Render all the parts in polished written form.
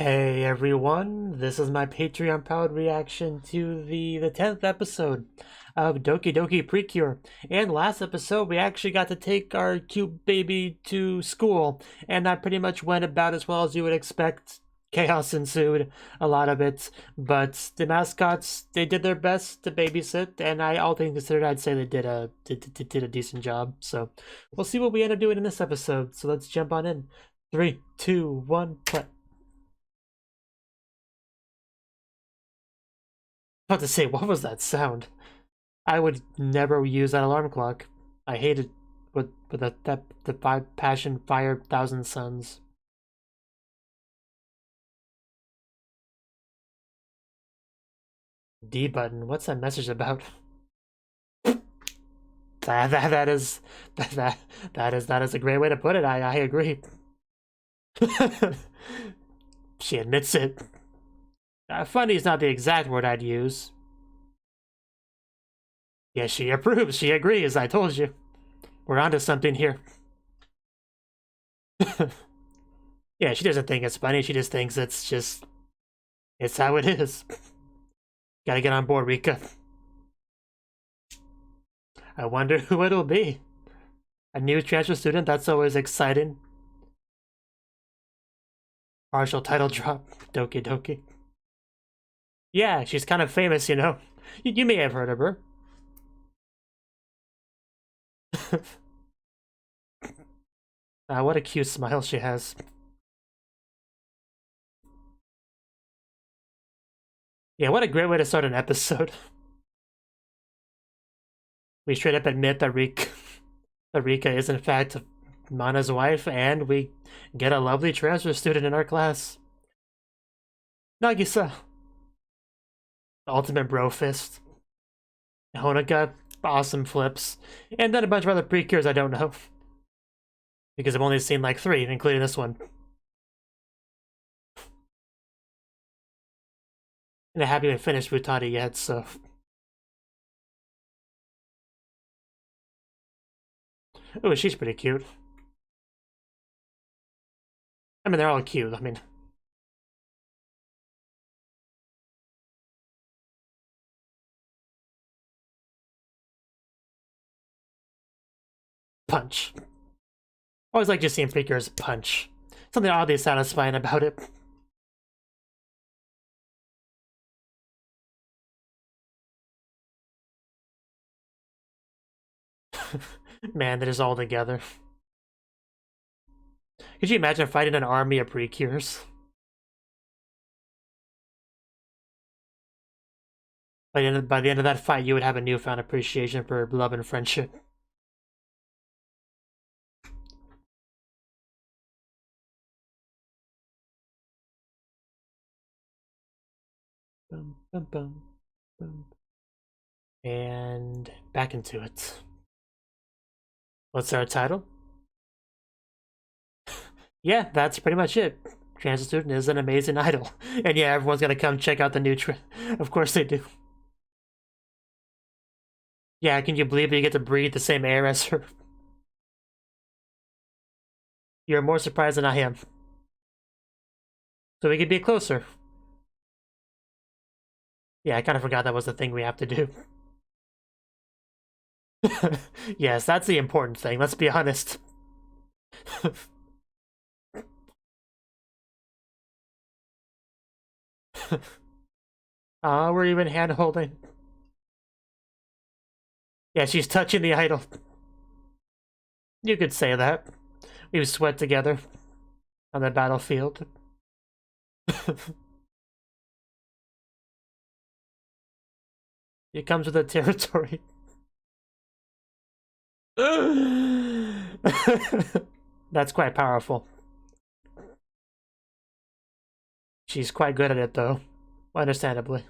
Hey everyone, this is my Patreon powered reaction to the 10th episode of Dokidoki Precure. And last episode we actually got to take our cute baby to school, and that pretty much went about as well as you would expect. Chaos ensued, a lot of it, but the mascots, they did their best to babysit, and all things considered, I'd say they did a decent job. So we'll see what we end up doing in this episode. So let's jump on in. 3, 2, 1, play. About to say, what was that sound? I would never use that alarm clock. I hated with the five passion fire thousand suns. D button. What's that message about? That is a great way to put it. I agree. She admits it. Funny is not the exact word I'd use. Yes, she approves. She agrees. I told you. We're onto something here. Yeah, she doesn't think it's funny. She just thinks it's how it is. Gotta get on board, Rika. I wonder who it'll be. A new transfer student? That's always exciting. Partial title drop. Dokidoki. Yeah, she's kind of famous, you know. You may have heard of her. What a cute smile she has. Yeah, what a great way to start an episode. We straight up admit that Rika is in fact Mana's wife, and we get a lovely transfer student in our class. Nagisa. Ultimate bro fist. Honoka, awesome flips. And then a bunch of other precures I don't know. Because I've only seen like 3, including this one. And I haven't even finished Futari yet, so... Oh, she's pretty cute. I mean, they're all cute, I mean... Punch. Always like just seeing figures punch. Something oddly satisfying about it. Man, they're just all together. Could you imagine fighting an army of Precures? By the end of that fight, you would have a newfound appreciation for love and friendship. Bum, bum, bum, bum. And back into it. What's our title? Yeah, that's pretty much it. Transit Student is an amazing idol. And yeah, everyone's gonna come check out the new Of course they do. Yeah, can you believe that you get to breathe the same air as her? You're more surprised than I am. So we could be closer. Yeah, I kind of forgot that was the thing we have to do. Yes, that's the important thing, let's be honest. We're even hand-holding. Yeah, she's touching the idol. You could say that. We've sweat together on the battlefield. It comes with the territory. That's quite powerful. She's quite good at it, though. Understandably.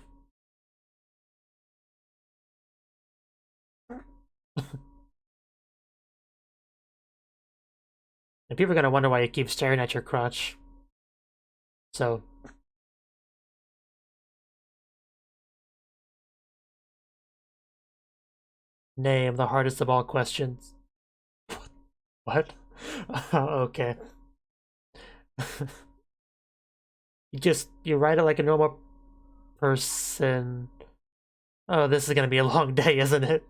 And people are gonna wonder why you keep staring at your crotch. So... Name the hardest of all questions. What? Okay. You write it like a normal person. Oh, this is gonna be a long day, isn't it?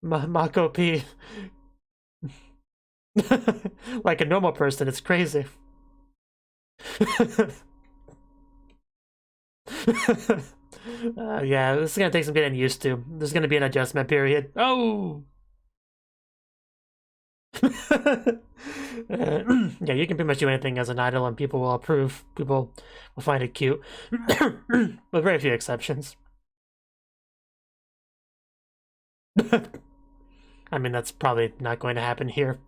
Mako P. Like a normal person, it's crazy. Yeah, this is gonna take some getting used to. There's gonna be an adjustment period. Oh! Yeah, you can pretty much do anything as an idol and people will approve. People will find it cute. With very few exceptions. I mean, that's probably not going to happen here.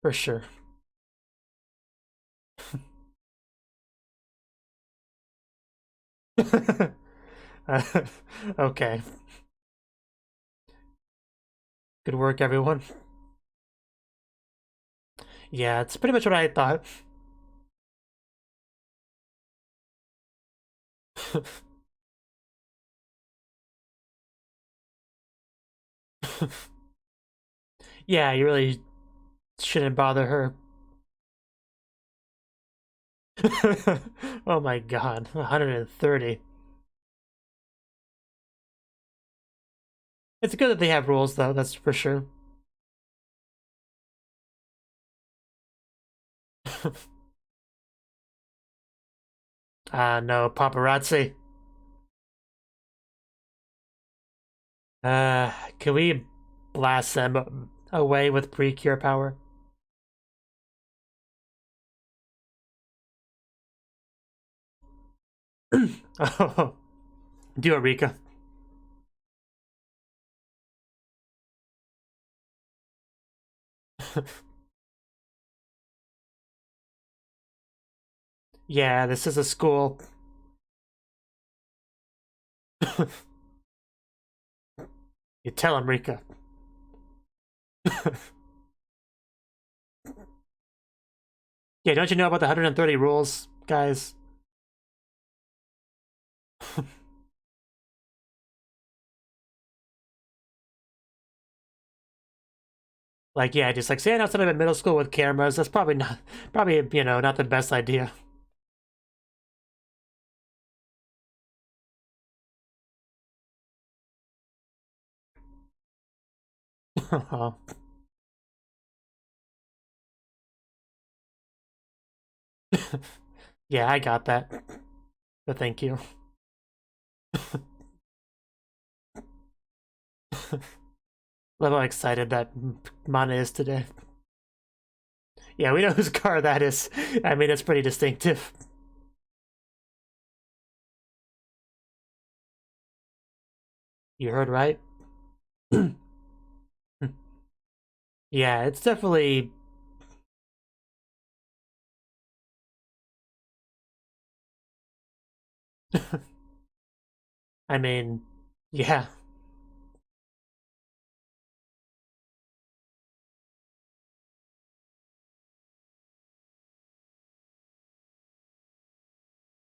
For sure. Okay. Good work, everyone. Yeah, it's pretty much what I thought. Yeah, you really shouldn't bother her. Oh my god, 130. It's good that they have rules, though, that's for sure. No, paparazzi. Can we blast them away with Precure power? Oh, do it, Rika. Yeah, this is a school. You tell him, Rika. Yeah, don't you know about the 130 rules, guys? Like, yeah, just like saying outside of a middle school with cameras, that's probably, you know, not the best idea. Yeah, I got that. But thank you. Love how excited that Mana is today. Yeah, we know whose car that is. I mean, it's pretty distinctive. You heard right? Yeah, it's definitely... I mean, yeah.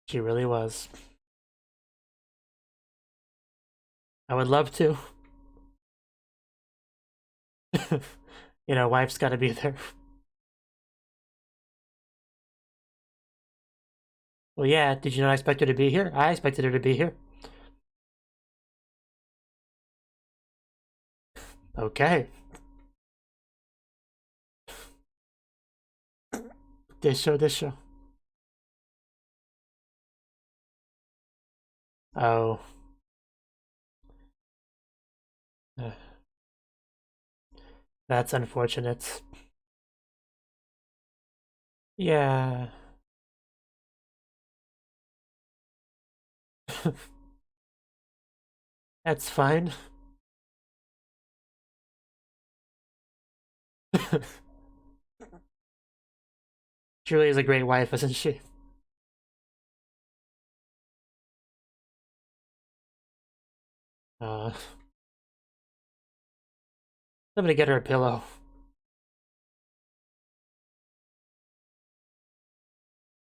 She really was. I would love to. You know, wife's gotta be there. Well, yeah, did you not expect her to be here? I expected her to be here. Okay. This show. Oh. That's unfortunate. Yeah. That's fine. Julie is a great wife, isn't she? Uh, Somebody get her a pillow.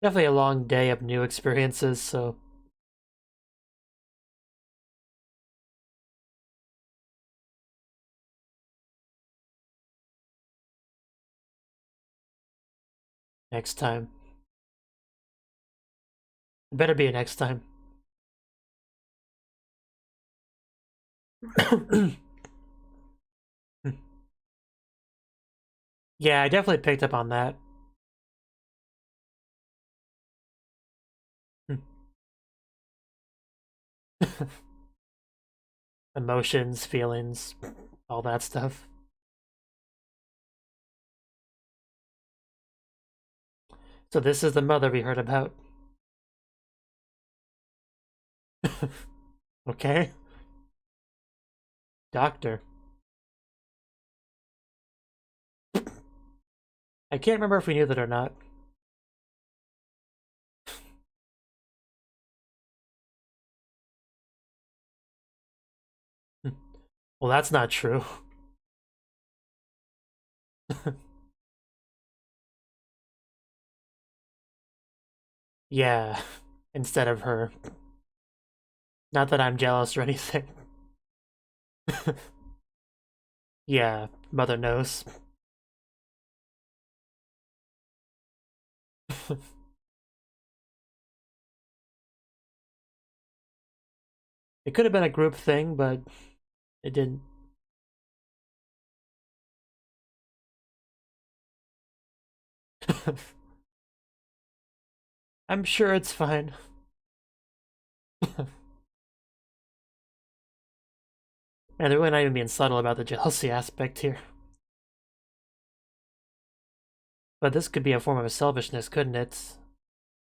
Definitely a long day of new experiences, so Next time. It better be a next time. Yeah, I definitely picked up on that. Emotions, feelings, all that stuff. So this is the mother we heard about. Okay. Doctor. I can't remember if we knew that or not. Well, that's not true. Yeah, instead of her. Not that I'm jealous or anything. Yeah, mother knows. It could have been a group thing, but it didn't. I'm sure it's fine. Man, they're really not even being subtle about the jealousy aspect here. But this could be a form of selfishness, couldn't it?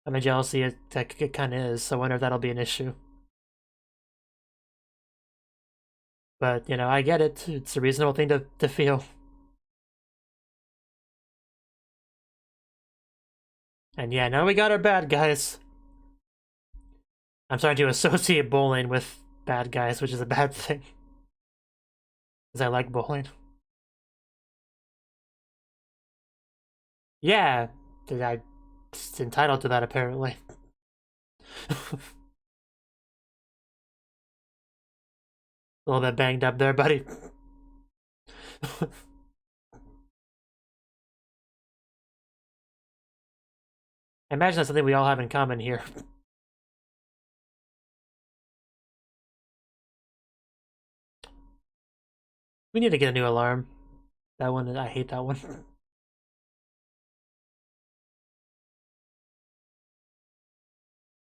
I mean, jealousy, it kind of is, so I wonder if that'll be an issue. But, you know, I get it. It's a reasonable thing to feel. And yeah, now we got our bad guys. I'm starting to associate bowling with bad guys, which is a bad thing. Because I like bowling. Yeah, I'm entitled to that, apparently. A little bit banged up there, buddy. I imagine that's something we all have in common here. We need to get a new alarm. That one, I hate that one.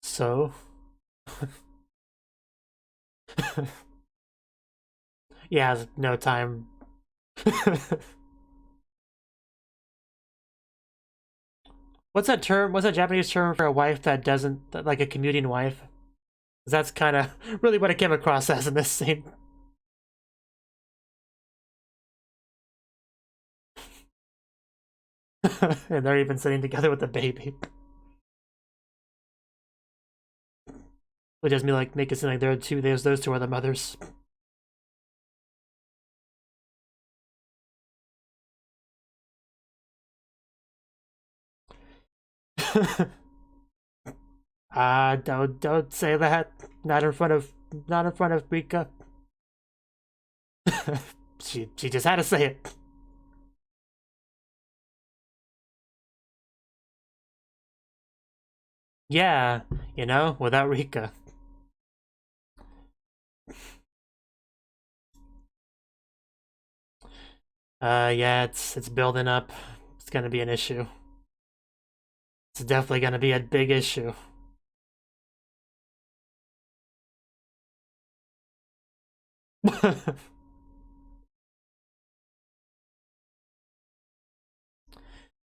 So? Yeah, no time. What's that term? What's that Japanese term for a wife that doesn't, like a commuting wife? 'Cause that's kind of really what it came across as in this scene. And they're even sitting together with the baby. Which does me like make it seem like those two are the mothers. Don't say that. Not in front of Rika. She just had to say it. Yeah, you know, without Rika. Yeah, it's building up. It's gonna be an issue. It's definitely gonna be a big issue.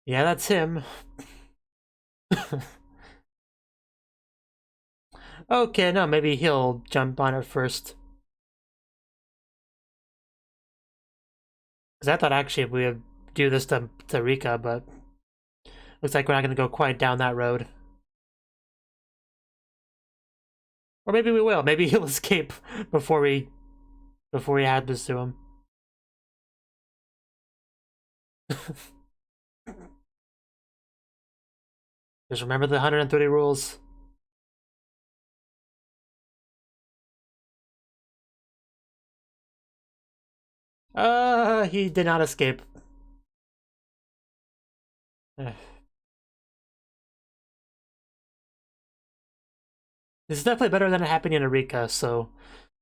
Yeah, that's him. Okay, no, maybe he'll jump on it first. Because I thought actually we would do this to Rika, but looks like we're not gonna go quite down that road. Or maybe we will. Maybe he'll escape before we add this to him. Just remember the 130 rules. He did not escape. This is definitely better than it happening in Eureka, so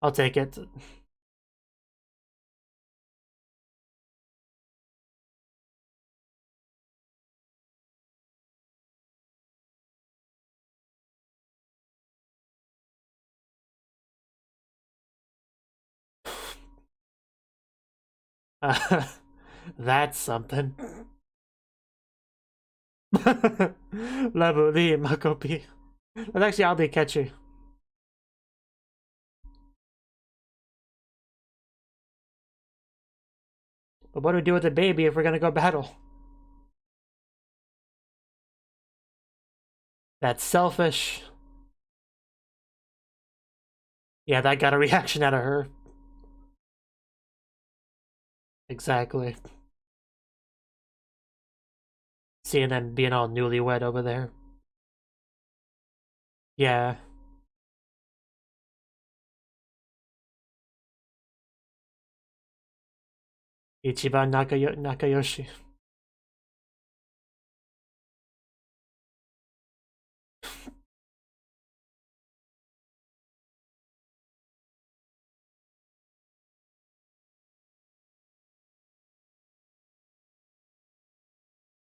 I'll take it. That's something. Labu, Makopi. That's actually oddly catchy. But what do we do with the baby if we're gonna go battle? That's selfish. Yeah, that got a reaction out of her. Exactly. Seeing them being all newlywed over there. Yeah. Ichiban Nakayoshi.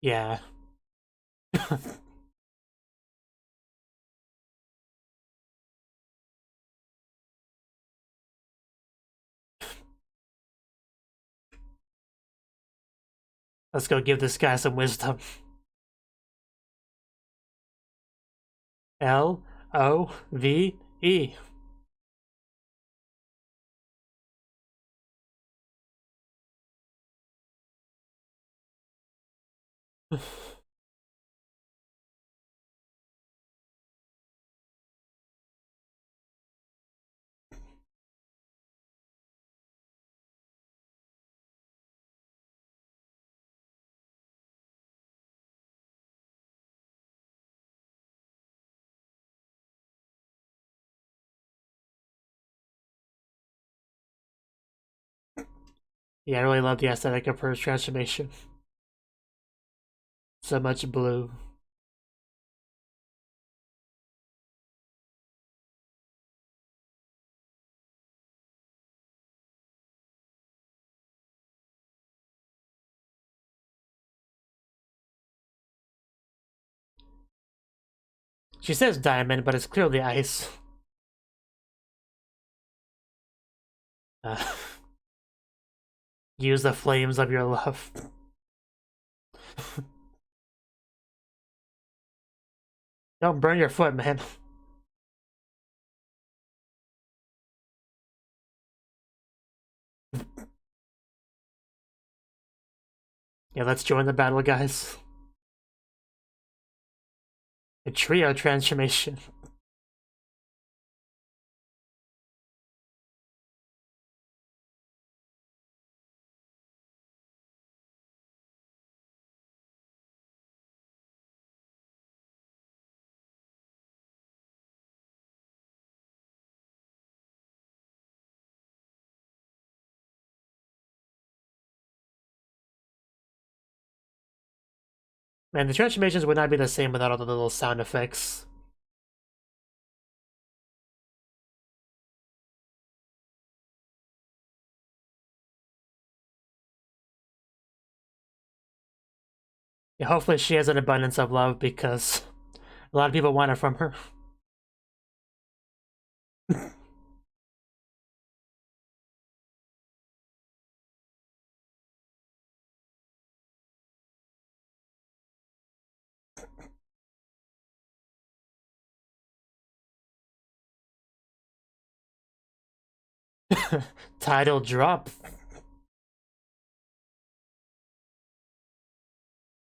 Yeah. Let's go give this guy some wisdom. Love. Yeah, I really love the aesthetic of her transformation. So much blue. She says diamond, but it's clearly ice. Uh, use the flames of your love. Don't burn your foot, man. Yeah, let's join the battle, guys. A trio transformation. Man, the transformations would not be the same without all the little sound effects. Yeah, hopefully she has an abundance of love because a lot of people want it from her. Title drop.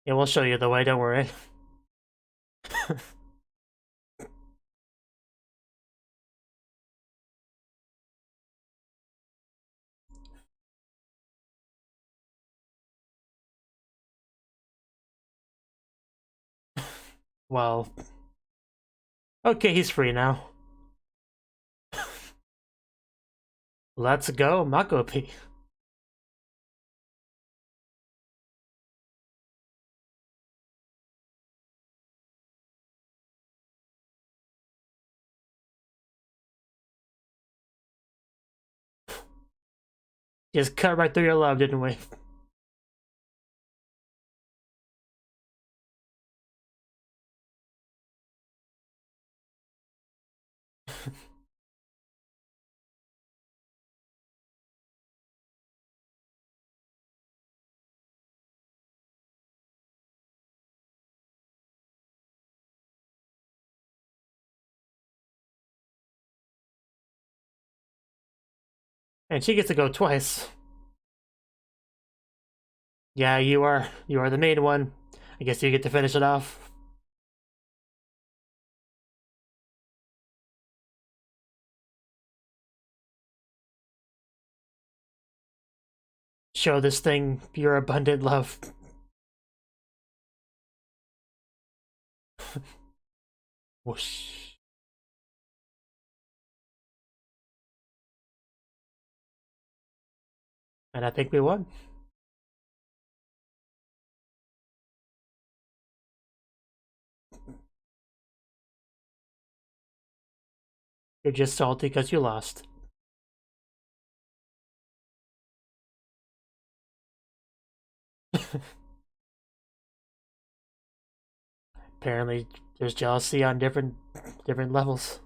Yeah, we'll show you the way, don't worry. Well, okay, he's free now. Let's go, Makopi. Just cut right through your love, didn't we? And she gets to go twice. Yeah, you are the main one. I guess you get to finish it off. Show this thing your abundant love. Whoosh. And I think we won. You're just salty because you lost. Apparently, there's jealousy on different levels.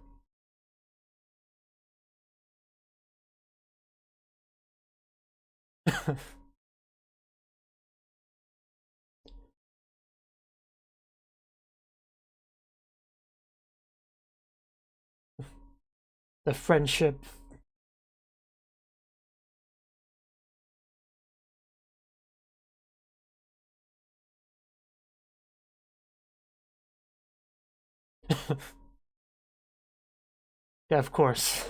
The friendship. Yeah, of course.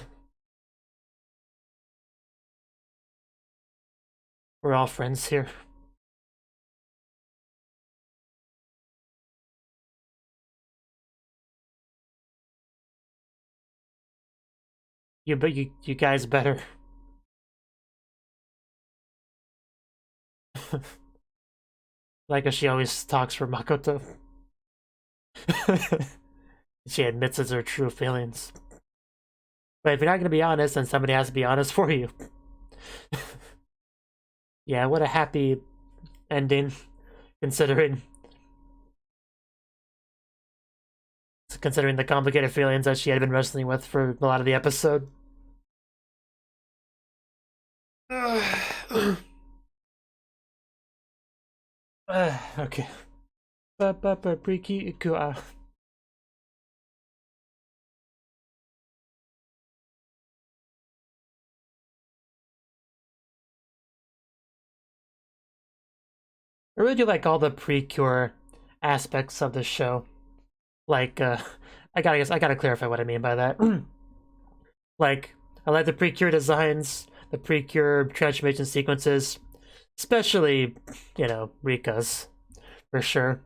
We're all friends here. You guys better. Like she always talks for Makoto. She admits it's her true feelings. But if you're not gonna be honest, then somebody has to be honest for you. Yeah, what a happy ending, considering the complicated feelings that she had been wrestling with for a lot of the episode. Okay. Precure. I really do like all the Precure aspects of the show. Like, I gotta clarify what I mean by that. Like, I like the Precure designs, the Precure transformation sequences, especially, you know, Rika's, for sure.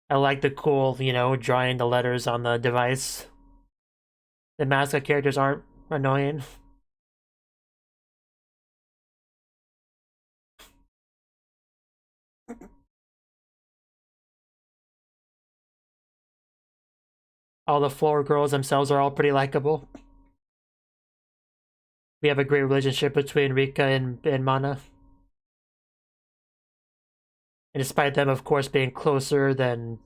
I like the cool, you know, drawing the letters on the device. The mascot characters aren't annoying. All the floor girls themselves are all pretty likable. We have a great relationship between Rika and Mana. And despite them, of course, being closer than,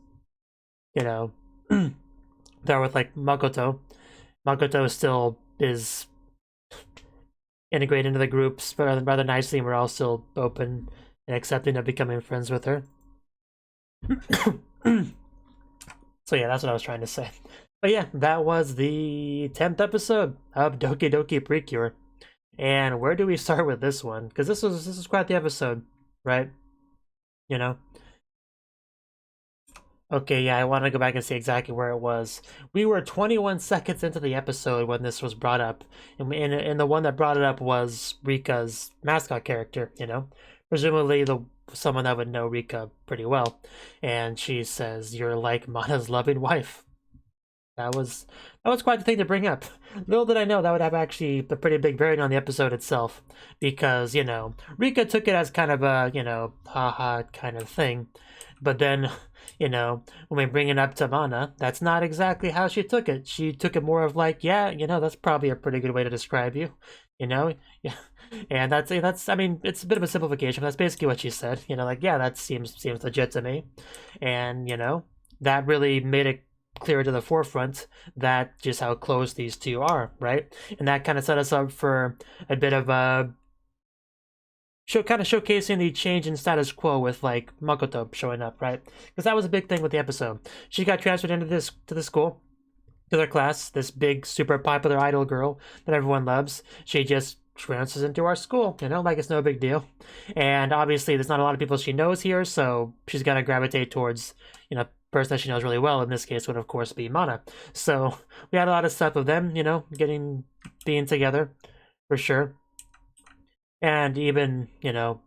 you know, they're with, like, Makoto. Makoto still is integrated into the groups rather nicely, and we're all still open and accepting of becoming friends with her. So yeah, that's what I was trying to say. But yeah, that was the 10th episode of Dokidoki Precure. And where do we start with this one? Because this was quite the episode, right? You know? Okay, yeah, I want to go back and see exactly where it was. We were 21 seconds into the episode when this was brought up. And the one that brought it up was Rika's mascot character, you know? Presumably someone that would know Rika pretty well. And she says, "You're like Mana's loving wife." That was quite the thing to bring up. Little did I know that would have actually a pretty big bearing on the episode itself. Because, you know, Rika took it as kind of a, you know, haha kind of thing. But then you know, when we bring it up to Mana, that's not exactly how she took it. She took it more of like, yeah, you know, that's probably a pretty good way to describe you, you know? Yeah. And that's I mean, it's a bit of a simplification, but that's basically what she said. You know, like, yeah, that seems legit to me. And, you know, that really made it clear to the forefront that just how close these two are, right? And that kind of set us up for a bit of a kind of showcasing the change in status quo with like Makoto showing up, right? Because that was a big thing with the episode. She got transferred into the school, to their class. This big, super popular idol girl that everyone loves. She just transfers into our school, you know, like it's no big deal. And obviously, there's not a lot of people she knows here, so she's got to gravitate towards, you know, person that she knows really well. In this case, would of course be Mana. So we had a lot of stuff of them, you know, being together for sure. And even, you know,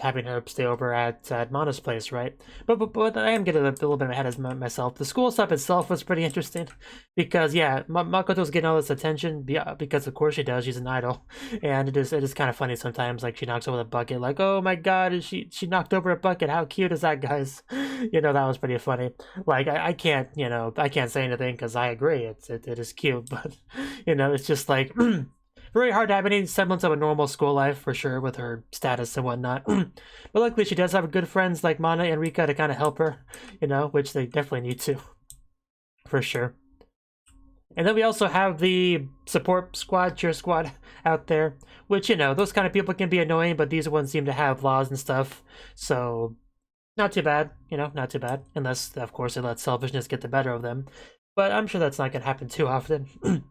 having her stay over at Mana's place, right? But I am getting a little bit ahead of myself. The school stuff itself was pretty interesting because, yeah, Makoto's getting all this attention because, of course, she does. She's an idol, and it is kind of funny sometimes. Like she knocks over the bucket, like, oh my god, she knocked over a bucket. How cute is that, guys? You know, that was pretty funny. Like I can't, you know, I can't say anything because I agree. It is cute, but you know, it's just like. Very hard to have any semblance of a normal school life, for sure, with her status and whatnot. But luckily, she does have good friends like Mana and Rika to kind of help her, you know, which they definitely need to, for sure. And then we also have the support squad, cheer squad out there, which, you know, those kind of people can be annoying, but these ones seem to have laws and stuff, so not too bad, you know, not too bad. Unless, of course, they let selfishness get the better of them. But I'm sure that's not going to happen too often.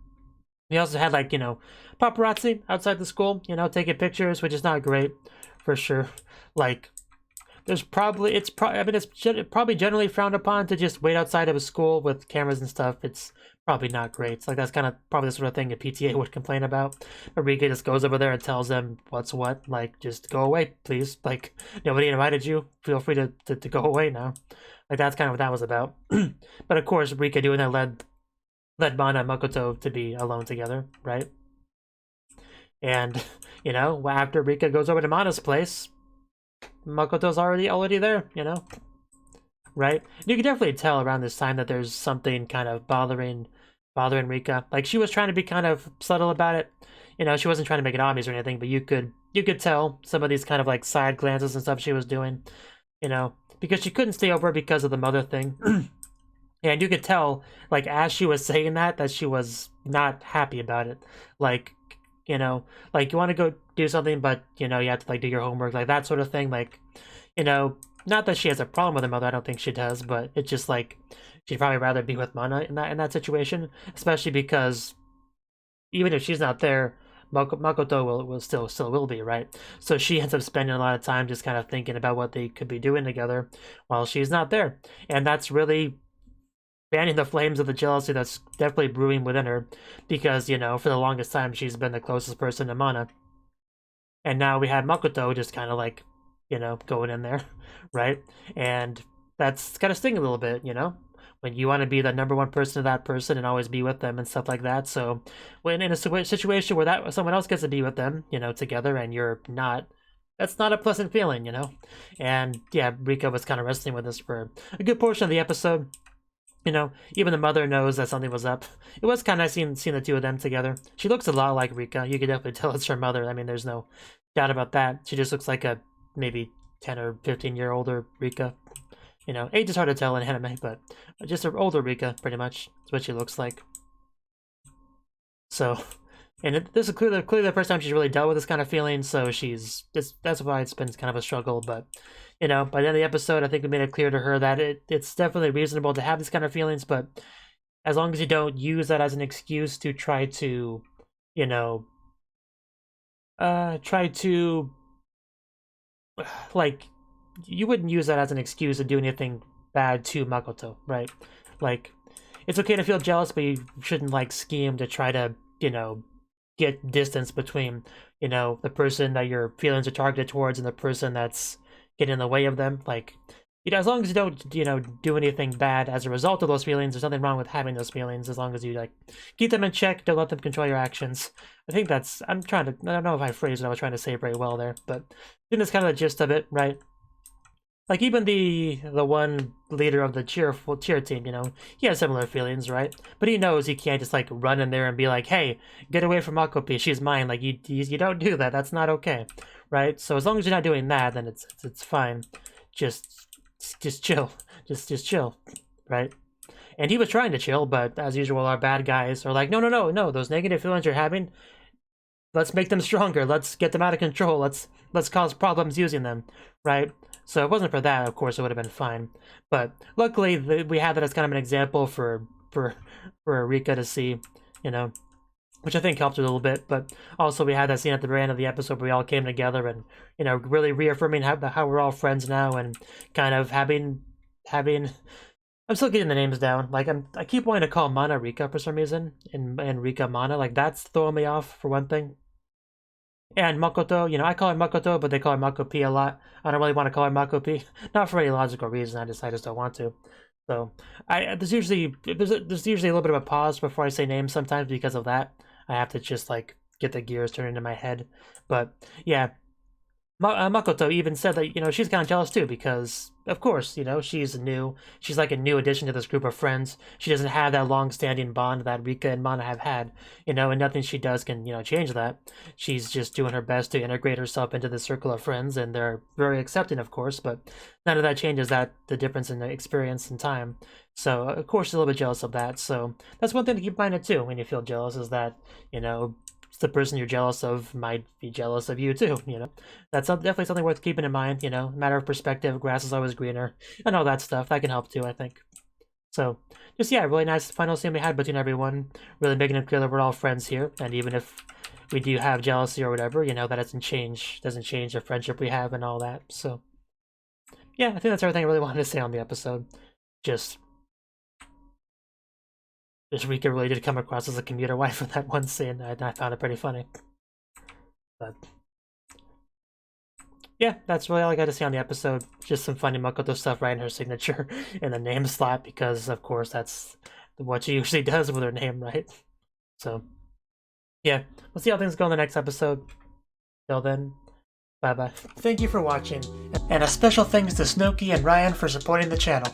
We also had, like, you know, paparazzi outside the school, you know, taking pictures, which is not great, for sure. Like, there's probably, it's probably generally frowned upon to just wait outside of a school with cameras and stuff. It's probably not great. It's like, that's kind of probably the sort of thing a PTA would complain about. Rika just goes over there and tells them what's what. Like, just go away, please. Like, nobody invited you. Feel free to go away now. Like, that's kind of what that was about. But, of course, Rika doing that led Mana and Makoto to be alone together, right? And, you know, after Rika goes over to Mana's place, Makoto's already there, you know? Right? You can definitely tell around this time that there's something kind of bothering Rika. Like, she was trying to be kind of subtle about it. You know, she wasn't trying to make it obvious or anything, but you could tell some of these kind of like side glances and stuff she was doing, you know, because she couldn't stay over because of the mother thing. And you could tell, like, as she was saying that she was not happy about it. Like, you know, like, you want to go do something, but, you know, you have to, like, do your homework, like, that sort of thing. Like, you know, not that she has a problem with her mother, I don't think she does, but it's just, like, she'd probably rather be with Mana in that situation, especially because even if she's not there, Makoto will still will be, right? So she ends up spending a lot of time just kind of thinking about what they could be doing together while she's not there. And that's really fanning the flames of the jealousy that's definitely brewing within her, because, you know, for the longest time she's been the closest person to Mana. And now we have Makoto just kind of like, you know, going in there, right? And that's kind of sting a little bit, you know? When you want to be the number one person to that person and always be with them and stuff like that. So when in a situation where someone else gets to be with them, you know, together, and you're not, that's not a pleasant feeling, you know? And yeah, Rika was kind of wrestling with this for a good portion of the episode. You know, even the mother knows that something was up. It was kind of nice seeing the two of them together. She looks a lot like Rika. You could definitely tell it's her mother. I mean, there's no doubt about that. She just looks like a maybe 10 or 15-year older Rika. You know, age is hard to tell in anime, but just an older Rika, pretty much. That's what she looks like. So, and this is clearly the first time she's really dealt with this kind of feeling, so that's why it's been kind of a struggle, but, you know, by the end of the episode, I think we made it clear to her that it's definitely reasonable to have these kind of feelings, but as long as you don't use that as an excuse to try to, you know, like, you wouldn't use that as an excuse to do anything bad to Makoto, right? Like, it's okay to feel jealous, but you shouldn't, like, scheme to try to, you know, get distance between, you know, the person that your feelings are targeted towards and the person that's getting in the way of them. Like, you know, as long as you don't, you know, do anything bad as a result of those feelings, there's nothing wrong with having those feelings, as long as you, like, keep them in check, don't let them control your actions. I think that's, I don't know if I phrased what I was trying to say very well there, but I think that's kind of the gist of it, right? Like, even the one leader of the cheer team, you know, he has similar feelings, right? But he knows he can't just, like, run in there and be like, hey, get away from Makopi, she's mine. Like, you don't do that. That's not okay, right? So as long as you're not doing that, then it's fine. Just chill. Just chill, right? And he was trying to chill, but as usual, our bad guys are like, no, those negative feelings you're having, let's make them stronger. Let's get them out of control. Let's cause problems using them, right? So if it wasn't for that, of course, it would have been fine. But luckily, we had that as kind of an example for Rika to see, you know, which I think helped a little bit. But also, we had that scene at the very end of the episode where we all came together and, you know, really reaffirming how we're all friends now and kind of having. I'm still getting the names down. Like, I keep wanting to call Mana Rika for some reason, and Rika Mana. Like, that's throwing me off for one thing. And Makoto, you know, I call her Makoto, but they call her Makopi a lot. I don't really want to call her Makopi, not for any logical reason. I just don't want to. So there's usually a little bit of a pause before I say names sometimes because of that. I have to just like get the gears turned into my head. But yeah, Makoto even said that, you know, she's kind of jealous too because, of course, you know, she's like a new addition to this group of friends. She doesn't have that long-standing bond that Rika and Mana have had, you know, and nothing she does can, you know, change that. She's just doing her best to integrate herself into the circle of friends, and they're very accepting, of course, but none of that changes the difference in the experience and time. So, of course, she's a little bit jealous of that. So that's one thing to keep in mind too when you feel jealous, is that, you know, the person you're jealous of might be jealous of you too, you know. That's definitely something worth keeping in mind, you know. Matter of perspective, grass is always greener, and all that stuff. That can help too, I think. So, just, yeah, really nice final scene we had between everyone, really making it clear that we're all friends here, and even if we do have jealousy or whatever, you know, that doesn't change the friendship we have and all that. So, yeah, I think that's everything I really wanted to say on the episode. Just Rika really did come across as a commuter wife in that one scene, and I found it pretty funny. But yeah, that's really all I got to say on the episode. Just some funny Makoto stuff right in her signature and the name slot, because of course that's what she usually does with her name, right? So yeah, we'll see how things go in the next episode. Till then, bye-bye. Thank you for watching, and a special thanks to Cnouki and Ryan for supporting the channel.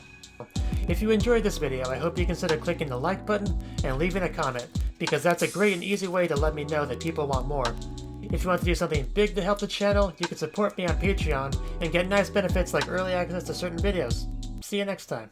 If you enjoyed this video, I hope you consider clicking the like button and leaving a comment, because that's a great and easy way to let me know that people want more. If you want to do something big to help the channel, you can support me on Patreon and get nice benefits like early access to certain videos. See you next time.